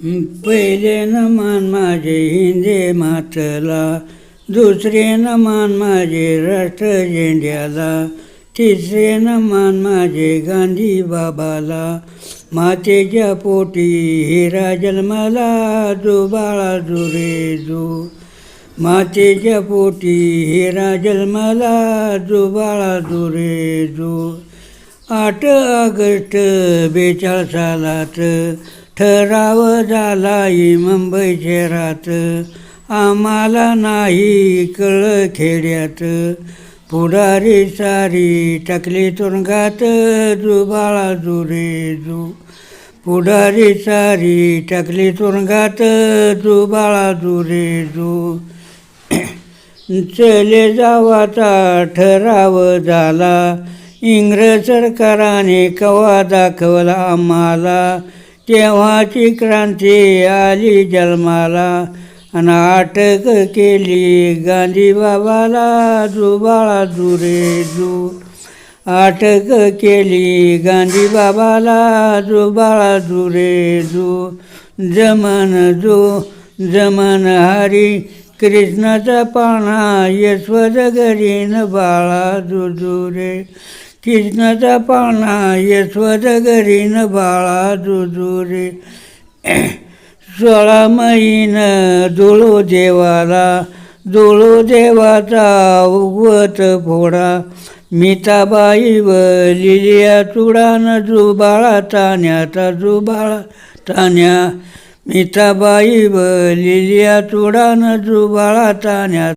पहिले नमन माझे हिंदे मातला, दुसरे नमन माझे राष्ट्र झेंड्याला, तिसरे नमन माझे गांधी बाबाला. मातेच्या पोटी हिरा जन्माला, जो बाळा जो रे जो. मातेच्या पोटी हिरा जन्माला, जो बाळा जो रे जो. 8 ऑगस्ट 42 सालात ठराव झालाय मुंबई शहरात. आम्हाला नाही कळलं खेड्यात, पुढारी सारी टाकली तुरुंगात, जो बाळा जो रे जो. पुढारी सारी टाकली तुरुंगात, जो बाळा जो रे जो. चले जावाचा ठराव झाला, इंग्रज सरकाराने कवा दाखवला आम्हाला. तेव्हाची क्रांती आली जन्माला, आणि अटक केली गांधी बाबाला, जो बाळा जो रे जो. अटक केली गांधी बाबाला, जो बाळा जो रे जो. जमन हरी कृष्णाचा पाळणा, यशवद घरीन बाळा जो जो रे. कृष्णाचा पाळणा यशवद घरीन बाळा जो जो रे. 16 महिनं जुळो देवाला, जुळो देवाचा उगवत फोडा. मीताबाई व लिलिया चुडान, जो बाळा तान्याचा जो बाळा तान्या. मीताबाई व लिलिया चुडान, जो बाळा तान्या.